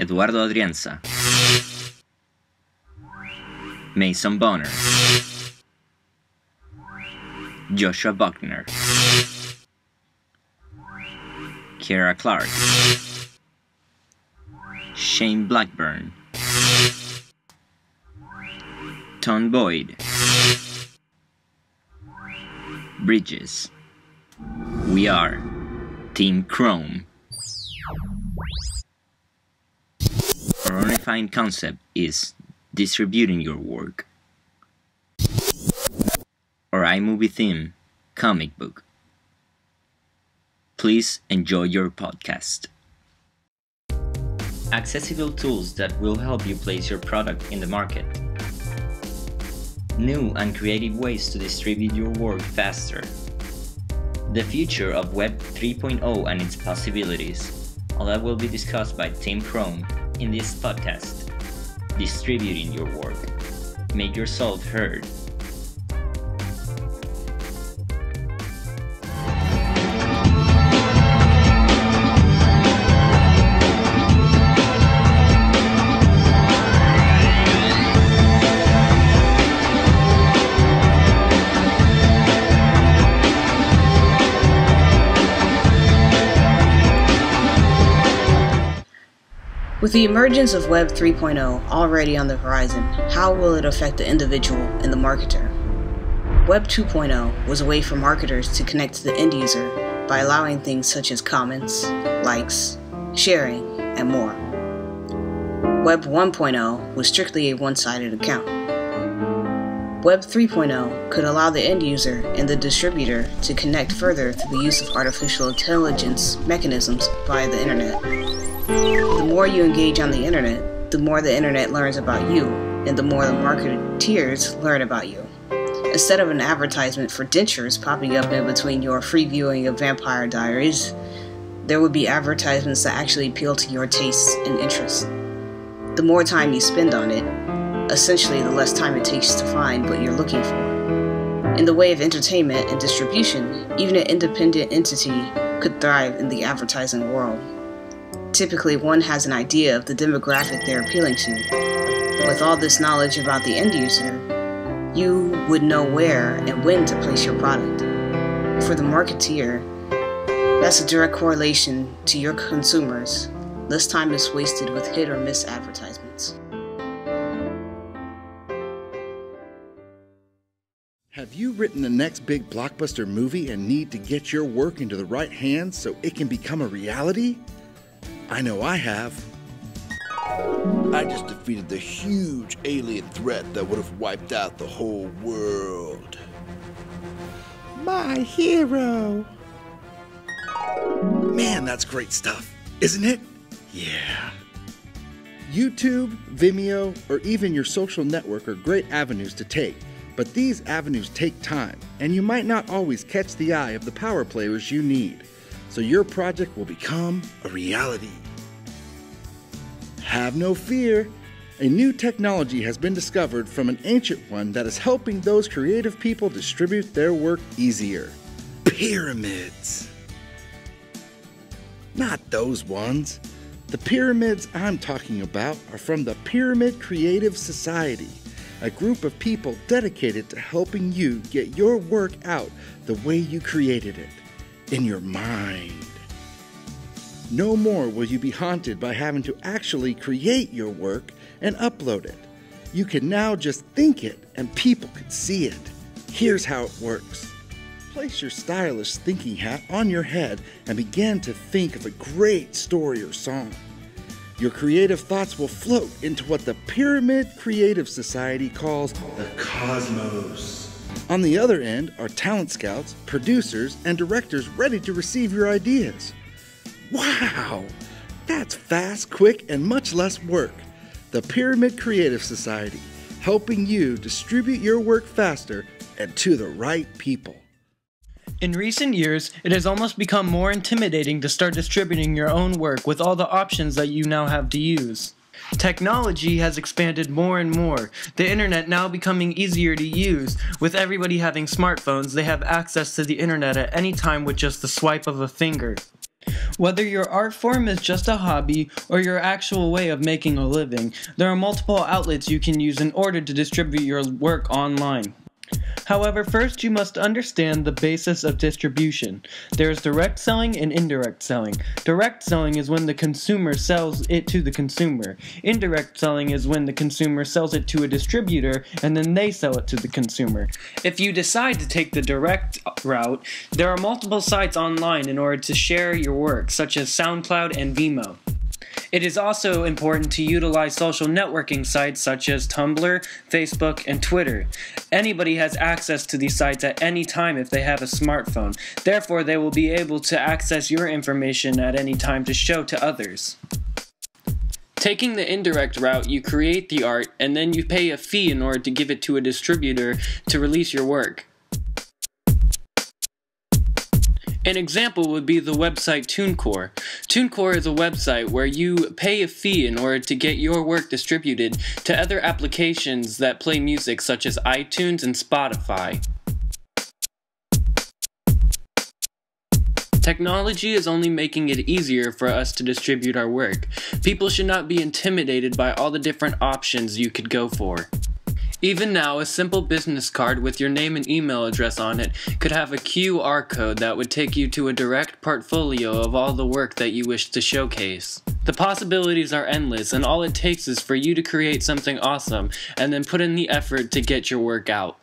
Eduardo Adrianza, Mason Bonner, Joshua Buckner, Kiera Clark, Shane Blackburn, Tom Boyd, Bridges. We are Team Chrome. Our unifying concept is distributing your work. Our iMovie theme, comic book. Please enjoy your podcast. Accessible tools that will help you place your product in the market. New and creative ways to distribute your work faster. The future of Web 3.0 and its possibilities. All that will be discussed by Team Chrome in this podcast. Distributing your work. Make yourself heard. With the emergence of Web 3.0 already on the horizon, how will it affect the individual and the marketer? Web 2.0 was a way for marketers to connect to the end user by allowing things such as comments, likes, sharing, and more. Web 1.0 was strictly a one-sided account. Web 3.0 could allow the end user and the distributor to connect further through the use of artificial intelligence mechanisms via the internet. The more you engage on the internet, the more the internet learns about you, and the more the marketeers learn about you. Instead of an advertisement for dentures popping up in between your free viewing of Vampire Diaries, there would be advertisements that actually appeal to your tastes and interests. The more time you spend on it, essentially the less time it takes to find what you're looking for. In the way of entertainment and distribution, even an independent entity could thrive in the advertising world. Typically, one has an idea of the demographic they're appealing to. With all this knowledge about the end user, you would know where and when to place your product. For the marketeer, that's a direct correlation to your consumers. Less time is wasted with hit or miss advertisements. Have you written the next big blockbuster movie and need to get your work into the right hands so it can become a reality? I know I have. I just defeated the huge alien threat that would have wiped out the whole world. My hero! Man, that's great stuff, isn't it? Yeah. YouTube, Vimeo, or even your social network are great avenues to take, but these avenues take time, and you might not always catch the eye of the power players you need, so your project will become a reality. Have no fear. A new technology has been discovered from an ancient one that is helping those creative people distribute their work easier. Pyramids. Not those ones. The pyramids I'm talking about are from the Pyramid Creative Society, a group of people dedicated to helping you get your work out the way you created it, in your mind. No more will you be haunted by having to actually create your work and upload it. You can now just think it and people can see it. Here's how it works. Place your stylish thinking hat on your head and begin to think of a great story or song. Your creative thoughts will float into what the Pyramid Creative Society calls the cosmos. On the other end are talent scouts, producers, and directors ready to receive your ideas. Wow! That's fast, quick, and much less work. The Pyramid Creative Society, helping you distribute your work faster and to the right people. In recent years, it has almost become more intimidating to start distributing your own work with all the options that you now have to use. Technology has expanded more and more, the internet now becoming easier to use. With everybody having smartphones, they have access to the internet at any time with just the swipe of a finger. Whether your art form is just a hobby or your actual way of making a living, there are multiple outlets you can use in order to distribute your work online. However, first you must understand the basis of distribution. There is direct selling and indirect selling. Direct selling is when the consumer sells it to the consumer. Indirect selling is when the consumer sells it to a distributor and then they sell it to the consumer. If you decide to take the direct route, there are multiple sites online in order to share your work, such as SoundCloud and Vimeo. It is also important to utilize social networking sites such as Tumblr, Facebook, and Twitter. Anybody has access to these sites at any time if they have a smartphone. Therefore, they will be able to access your information at any time to show to others. Taking the indirect route, you create the art and then you pay a fee in order to give it to a distributor to release your work. An example would be the website TuneCore. TuneCore is a website where you pay a fee in order to get your work distributed to other applications that play music such as iTunes and Spotify. Technology is only making it easier for us to distribute our work. People should not be intimidated by all the different options you could go for. Even now, a simple business card with your name and email address on it could have a QR code that would take you to a direct portfolio of all the work that you wish to showcase. The possibilities are endless, and all it takes is for you to create something awesome and then put in the effort to get your work out.